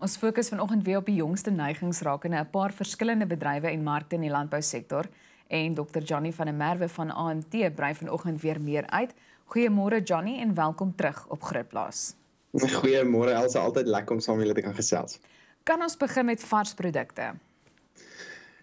Ons fokus vanoggend weer op die jongste neigings rakende 'n paar verskillende bedrywe en markte in die landbousektor. En Dr. Johnny van der Merwe van AMT brei vanoggend weer meer uit. Goeiemôre Johnny en welkom terug op Grootplaas. Goeiemôre Elsa, altyd lekker om saam met julle te kan gesels. Kan ons begin met vars produkte?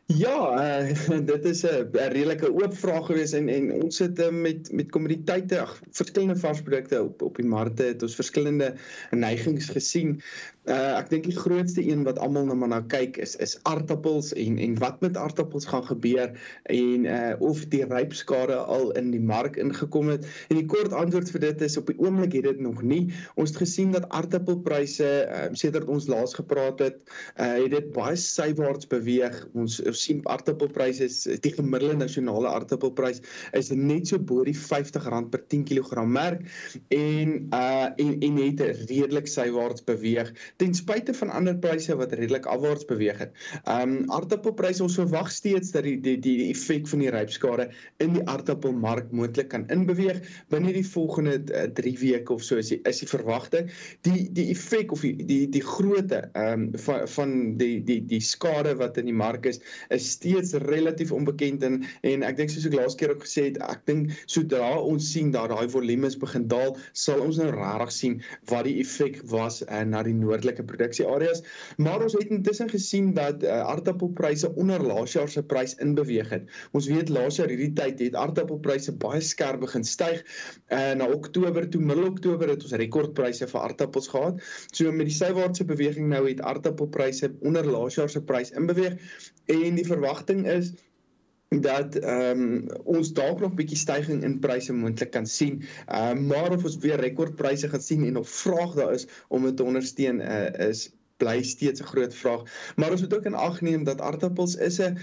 Ja, dit is 'n redelike oop vraag gewees en ons het met kommoditeite, verskillende varsprodukte op die markte het ons verskillende neigings gesien. Ek dink die grootste een wat almal nou maar na kyk is aardappels en wat met aardappels gaan gebeur en of die rypskade al in die mark ingekom het. En die kort antwoord vir dit is op die oomblik het dit nog nie. Ons het gesien dat aardappelpryse sedert ons laas gepraat het dit baie sywaarts beweeg. Ons sien aardappelpryse, die gemiddelde nasionale aardappelprys is net so bo die R50 per 10 kg merk en het redelik sywaarts beweeg ten spyte van ander pryse wat redelik afwaarts beweeg het. Aardappelpryse, ons verwag steeds dat die effek van die rypskade in die aardappelmark moontlik kan inbeweeg binne die volgende 3 weke of so is die verwagting. Die effek of die grootte van die skade wat in die mark is steeds relatief onbekend en ek dink soos ek laas keer ook gesê het, ek dink sodra ons sien dat daai volumes begin daal, sal ons nou regtig sien wat die effek was na die noordelike produksieareas. Maar ons het intussen gesien dat aardappelpryse onder laas jaar se prys inbeweeg het. Ons weet laas jaar hierdie tyd het aardappelpryse baie skerp begin styg. Na Oktober toe, middel Oktober het ons rekordpryse vir aardappels gehad. So met die sywaartse beweging nou het aardappelpryse onder laas jaar se prys inbeweeg en die verwagting is dat ons dalk nog bietjie styging in pryse moontlik kan sien, maar of ons weer rekordpryse gaan sien en of vraag daar is om dit te ondersteun bly steeds 'n groot vraag. Maar ons moet ook in ag neem dat aardappels is 'n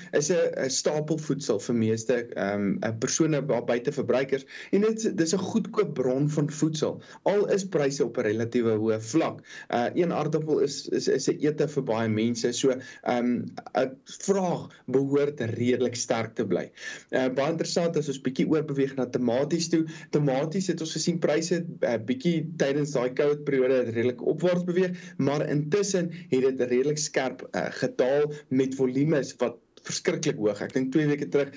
stapelvoedsel vir meeste persone buite verbruikers en dit is 'n goedkoop bron van voedsel. Al is pryse op 'n relatiewe hoë vlak. Een aardappel is 'n ete vir baie mense, so 'n vraag behoort redelik sterk te bly. Baie interessant as ons bietjie oorbeweeg na tomaties toe. Tomaties het ons gesien pryse bietjie tydens daai koue periode redelik opwaarts beweeg, maar intussen het dit redelik skerp gedaal met volumes wat verskriklik hoog. Ek dink 2 weke terug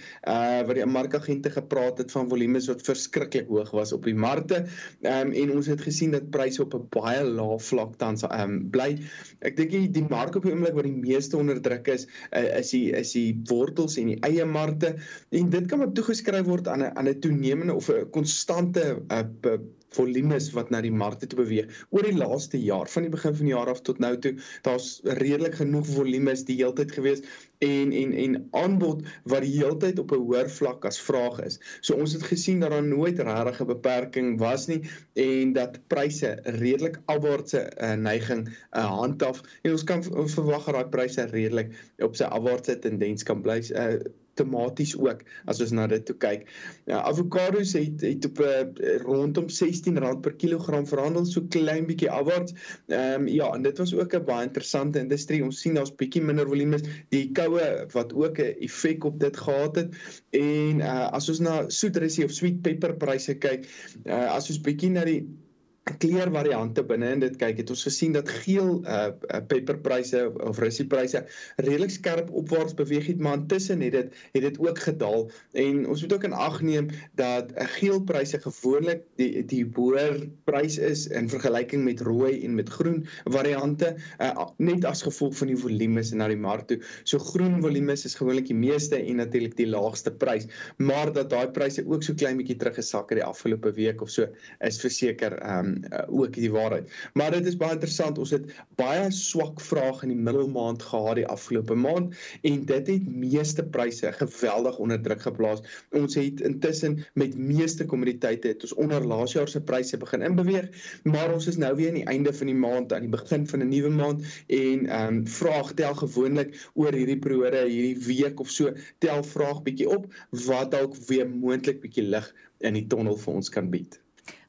wat die markagente gepraat het van volumes wat verskriklik hoog was op die markte en ons het gesien dat pryse op 'n baie lae vlak tans bly. Ek dink die mark op die oomblik wat die meeste onder druk is die wortels en die eie markte en dit kan maar toegeskryf word aan 'n toenemende of 'n konstante volumes wat na die markte toe beweeg. Oor die laaste jaar, van die begin van die jaar af tot nou toe, daar's redelik genoeg volumes die heeltyd gewees en aanbod wat die heeltyd op 'n hoër vlak as vraag is. So ons het gesien dat daar nooit regtig 'n beperking was nie en dat pryse redelik afwaartse neiging handhaaf en ons kan verwag dat daai pryse redelik op sy afwaartse tendens kan bly. Tomaties ook, as ons na dit toe kyk. Avokados het op rondom R16 per kilogram verhandel, so klein bietjie afwaarts. En dit was ook 'n baie interessante industrie. Ons sien daar's bietjie minder volumes, die koue wat ook 'n effek op dit gehad het. En as ons na soetrusie of sweet pepper pryse kyk, as ons bietjie na die kleurvariante binne in dit kyk, het ons gesien dat geel peperpryse of russiepryse redelik skerp opwaarts beweeg het, maar intussen het dit ook gedaal en ons moet ook in ag neem dat geelpryse gewoonlik die hoër prys is in vergelyking met rooi en met groen variante, net as gevolg van die volumes na die mark toe. So groen volumes is gewoonlik die meeste en natuurlik die laagste prys, maar dat daai pryse ook so klein bietjie teruggesak het die afgelope week of so, is verseker ook die waarheid. Maar dit is baie interessant, ons het baie swak vraag in die middelmaand gehad die afgelope maand en dit het meeste pryse geweldig onder druk geplaas. Ons het intussen met meeste kommoditeite het ons onder laas jaar se pryse begin inbeweeg, maar ons is nou weer aan die einde van die maand, aan die begin van 'n nuwe maand en vraag tel gewoonlik oor hierdie periode, hierdie week of so, tel vraag bietjie op wat dalk weer moontlik bietjie lig in die tonnel vir ons kan bied.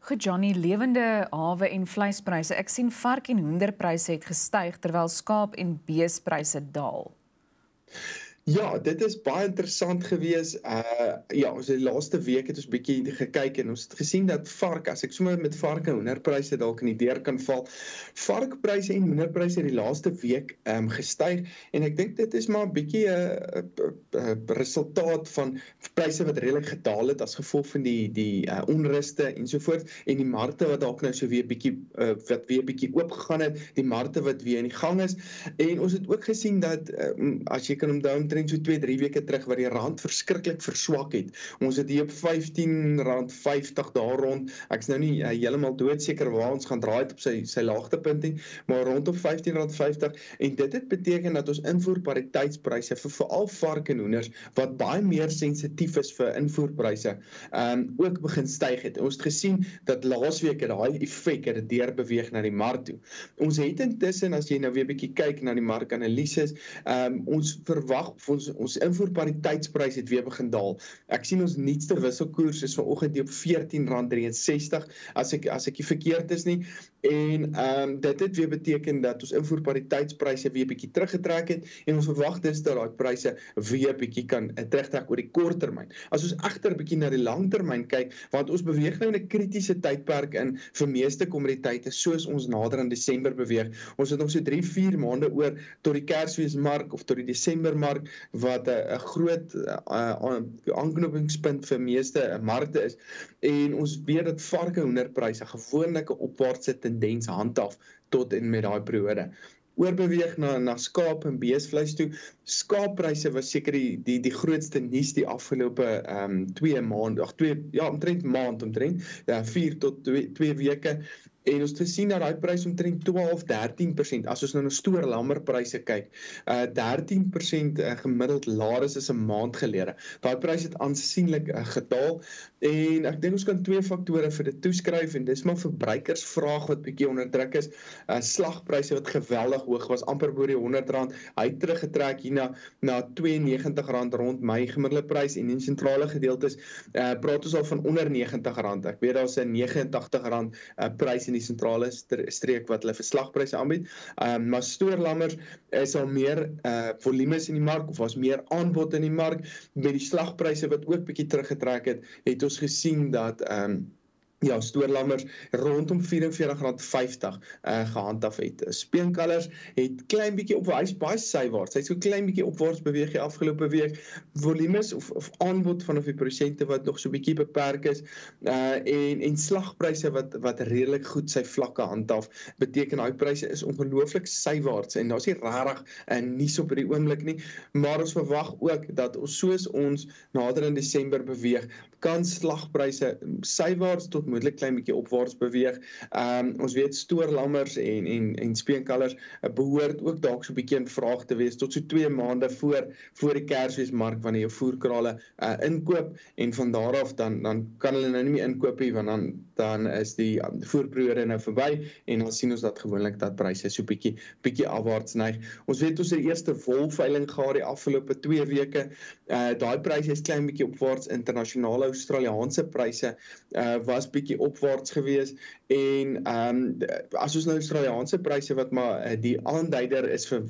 Goed Johnny, lewende hawe en vleispryse. Ek sien vark en hoenderpryse het gestyg terwyl skaap en beespryse daal. Ja, dit is baie interessant gewees. Ja, ons het die laaste week het ons bietjie gekyk en ons het gesien dat vark, as ek sommer met vark en hoenderpryse dalk in die deur kan val, varkpryse en hoenderpryse het die laaste week gestyg en ek dink dit is maar 'n bietjie 'n resultaat van pryse wat redelik gedaal het as gevolg van die onruste en so voort en die markte wat dalk nou so weer bietjie wat weer bietjie oop gegaan het, die markte wat weer in die gang is en ons het ook gesien dat as jy kan onthou omtrent so 2-3 weke terug waar die rand verskriklik verswak het. Ons het hier op R15.50 daar rond. Ek's nou nie heeltemal doodseker waar ons gaan draai op sy laagtepunt nie, maar rondom R15.50 en dit het beteken dat ons invoerpariteitspryse vir veral vark en hoenders wat baie meer sensitief is vir invoerpryse, ook begin styg het. Ons het gesien dat laasweek het daai effek het deurbeweeg na die mark toe. Ons het intussen as jy nou weer bietjie kyk na die markanalises, ons verwag ons invoerpariteitspryse het weer begin daal. Ek sien ons nuutste wisselkoers is vanoggend op R14.63 as ek nie verkeerd is nie. En dit het weer beteken dat ons invoerpariteitspryse weer bietjie teruggetrek het en ons verwag dus dat daai pryse weer bietjie kan terugtrek oor die korttermyn. As ons egter bietjie na die langtermyn kyk, want ons beweeg nou in 'n kritiese tydperk in vir meeste kommoditeite soos ons nader aan Desember beweeg. Ons het nog so 3-4 maande oor tot die Kersfeesmark of tot die Desembermark wat 'n groot aanknopingspunt vir meeste markte is. En ons weet dat vark en hoenderpryse gewoonlik 'n opwaartse tendens handhaaf tot en met daai periode. Oorbeweeg na skaap en beesvleis toe. Skaappryse was seker die grootste nuus die afgelope 2 maande, omtrent 4 tot 2 weke. En ons het gesien dat daai prys omtrent 12-13%, as ons nou na stoorlammerpryse kyk, 13% gemiddeld laer as 'n maand gelede. Daai prys het aansienlik gedaal en ek dink ons kan 2 faktore vir dit toeskryf en dis maar verbruikersvraag wat bietjie onder druk is. Slagpryse wat geweldig hoog was, amper bo die R100. Hy het teruggetrek hier na R92 rond my gemiddelde prys en in sentrale gedeeltes praat ons al van onder R90. Ek weet daar's 'n R89 prys in die sentrale streek wat hulle vir slagpryse aanbied. Maar stoorlammers is al meer volumes in die mark of was meer aanbod in die mark met die slagpryse wat ook bietjie teruggetrek het ons gesien dat stoorlammers rondom R44.50 gehandhaaf het. Speenkalvers het klein bietjie op, hy's baie sywaarts. Hy's so klein bietjie opwaarts beweeg die afgelope week. Volumes of aanbod vanaf die produsente wat nog so bietjie beperk is en slagpryse wat redelik goed sy vlakke handhaaf. Beteken daai pryse is ongelooflik sywaarts en daar's nie regtig 'n nuus op die oomblik nie, maar ons verwag ook dat soos ons nader in Desember beweeg, kan slagpryse sywaarts tot moontlik klein bietjie opwaarts beweeg. Ons weet stoorlammers en speenkalvers behoort ook dalk so 'n bietjie in vraag te wees tot so 2 maande voor die Kersfeesmark wanneer jou voerkrale inkoop en van daar af dan kan hulle nou nie meer inkoop nie want dan is die voerperiode nou verby en dan sien ons dat gewoonlik dat pryse so bietjie afwaarts neig. Ons weet ons het die eerste wolveiling gehad die afgelope 2 weke. Daai pryse is klein bietjie opwaarts. Internasionale Australiese pryse was bietjie opwaarts gewees en as ons nou Australiese pryse wat maar die aanduider is vir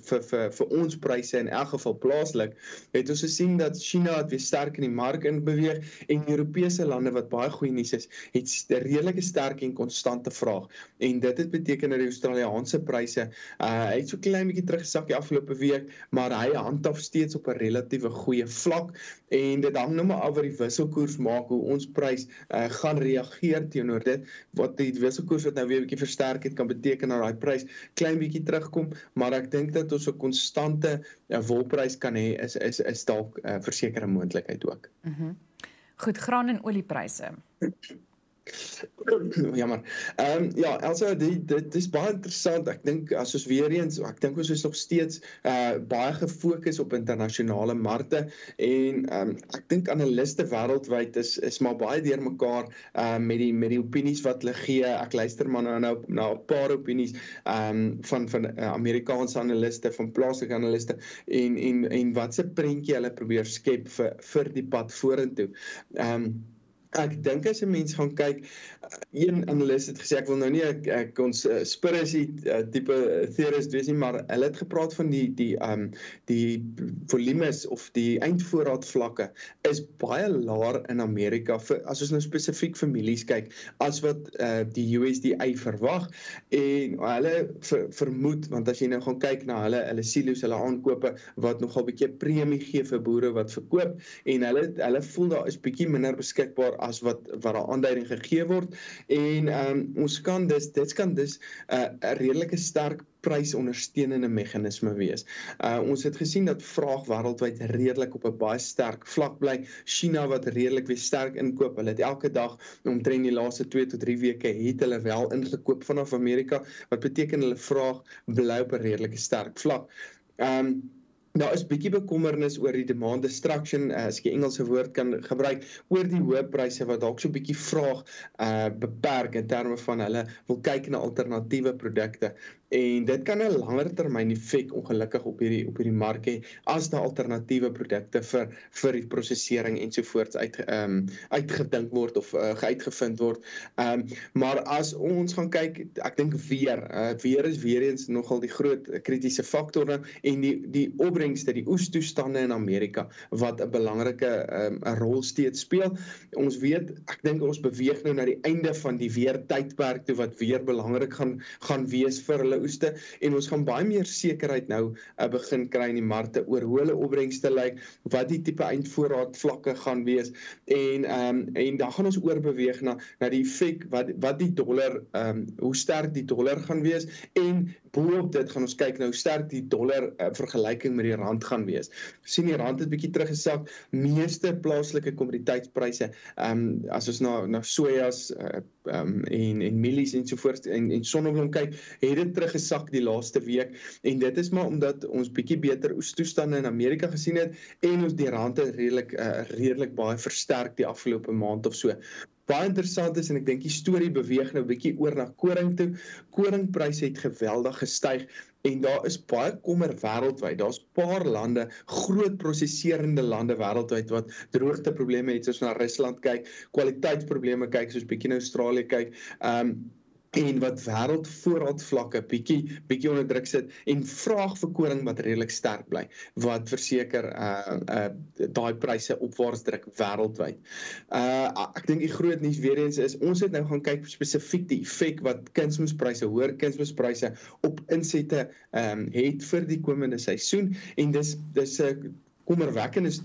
ons pryse in elk geval plaaslik, het ons gesien dat China het weer sterk in die mark in beweeg en Europese lande wat baie goeie nuus is, het 'n redelike sterk en konstante vraag en dit het beteken dat die Australiese pryse hy het so klein bietjie teruggesak die afgelope week, maar hy handhaaf steeds op 'n relatiewe goeie vlak en dit hang nou maar af wat die wisselkoers maak, hoe ons prys gaan reageer teenoor dit, wat die wisselkoers wat nou weer 'n bietjie versterk het, kan beteken dat daai prys klein bietjie terugkom, maar ek dink dat ons 'n konstante wolprys kan hê, is dalk verseker 'n moontlikheid ook. Goed, graan en oliepryse. Jammer. Elsa, dit is baie interessant. Ek dink as ons weer eens, ek dink ons is nog steeds baie gefokus op internasionale markte en ek dink analiste wêreldwyd is maar baie deurmekaar met die opinies wat hulle gee. Ek luister maar nou na 'n paar opinies van Amerikaanse analiste, van plaaslike analiste en wat se prentjie hulle probeer skep vir die pad vorentoe. Ek dink as 'n mens gaan kyk, een analis het gesê ek wil nou nie 'n conspiracy tipe theorist wees nie, maar hulle het gepraat van die volumes of die eindvoorraadvlakke is baie laer in Amerika as ons nou spesifiek vir mielies kyk as wat die USDA verwag en hulle vermoed, want as jy nou gaan kyk na hulle silo's, hulle aankope wat nogal 'n bietjie premie gee vir boere wat verkoop en hulle voel daar is bietjie minder beskikbaar as wat daar aanduiding gegee word en dit kan dus 'n redelike sterk prysondersteunende meganisme wees. Ons het gesien dat vraag wêreldwyd redelik op 'n baie sterk vlak bly. China wat redelik weer sterk inkoop. Hulle het elke dag omtrent die laaste 2 tot 3 weke het hulle wel ingekoop vanaf Amerika, wat beteken hulle vraag bly op 'n redelike sterk vlak. Daar is bietjie bekommernis oor die demand destruction, as ek die Engelse woord kan gebruik, oor die hoë pryse wat dalk so bietjie vraag beperk in terme van hulle wil kyk na alternatiewe produkte. En dit kan 'n langer termyn effek ongelukkig op hierdie mark hê as daar alternatiewe produkte vir die prosesering ensovoorts uitgedink word of uitgevind word. Maar as ons gaan kyk, ek dink weer is weer eens nogal die groot kritiese faktor en die opbrengste, die oestoestande in Amerika wat 'n belangrike 'n rol steeds speel. Ons weet, ek dink ons beweeg nou na die einde van die weertydperk toe wat weer belangrik gaan wees vir hulle oeste en ons gaan baie meer sekerheid nou begin kry in die markte oor hoe hulle opbrengste lyk, wat die tipe eindvoorraad vlakke gaan wees en dan gaan ons oorbeweeg na die effek wat die dollar hoe sterk die dollar gaan wees en boop dit gaan ons kyk nou hoe sterk die dollar vergelyking met die rand gaan wees. Sien die rand het bietjie teruggesak, meeste plaaslike kommoditeitspryse as ons na sojas en mielies ensovoorts en sonneblom kyk, het dit teruggesak die laaste week en dit is maar omdat ons bietjie beter oestoestande in Amerika gesien het en ons die rand het redelik baie versterk die afgelope maand of so. Baie interessant is en ek dink die storie beweeg nou bietjie oor na koring toe. Koringpryse het geweldig gestyg en daar is baie kommer wêreldwyd. Daar's paar lande, groot prosesserende lande wêreldwyd wat droogteprobleme het, soos na Rusland kyk, kwaliteitsprobleme kyk, soos bietjie na Australië kyk. En wat wêreldvoorraadvlakke bietjie onder druk sit en vraag vir koring wat redelik sterk bly, wat verseker daai pryse opwaarts druk wêreldwyd. Ek dink die groot nuus weer eens is ons het nou gaan kyk spesifiek die effek wat hoër kunsmispryse op insette het vir die komende seisoen en dis kommerwekkend is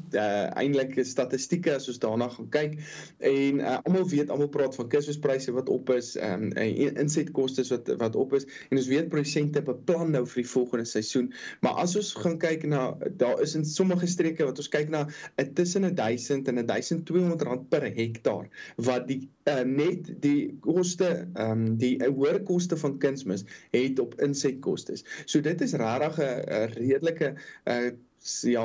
eintlik statistieke as ons daarna gaan kyk en almal praat van kunsmispryse wat op is, insetkostes wat op is en ons weet produsente beplan nou vir die volgende seisoen, maar as ons gaan kyk na, daar is in sommige streke wat ons kyk na tussen R1,000 en R1,200 per hektaar wat net die koste, die hoër koste van kunsmis het op insetkostes. So dit is regtig 'n redelike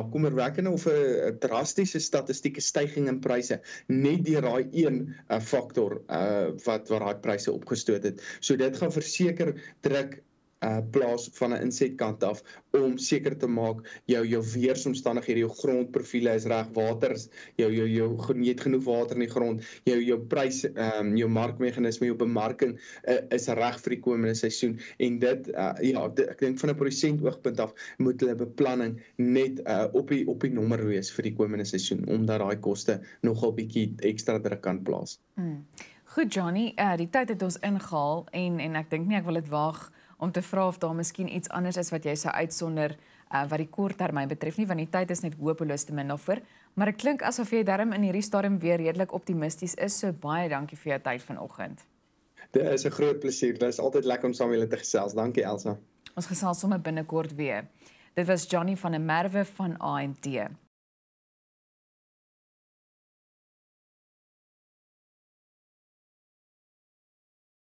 kommerwekkende of 'n drastiese statistieke stygings in pryse, net deur daai een faktor wat daai pryse opgestoot het. So dit gaan verseker druk plaas van 'n insetkant af om seker te maak jou weeromstandighede, jou grondprofiele is reg, water, jy het genoeg water in die grond, jou prys, jou markmeganisme, jou bemarking is reg vir die komende seisoen en dit ek dink van 'n produsent oogpunt af moet hulle beplanning net op die nommer wees vir die komende seisoen omdat daai koste nogal bietjie ekstra druk kan plaas. Goed Johnny, die tyd het ons ingehaal en ek dink nie ek wil dit waag om te vra of daar miskien iets anders is wat jy sou uitsonder wat die korttermyn betref nie, want die tyd is net hopeloos te min daarvoor, maar dit klink asof jy darm in hierdie stadium weer redelik optimisties is, so baie dankie vir jou tyd vanoggend. Dit is 'n groot plesier, dit is altyd lekker om saam met julle te gesels. Dankie Elsa. Ons gesels sommer binnekort weer. Dit was Johnny van der Merwe van ANT.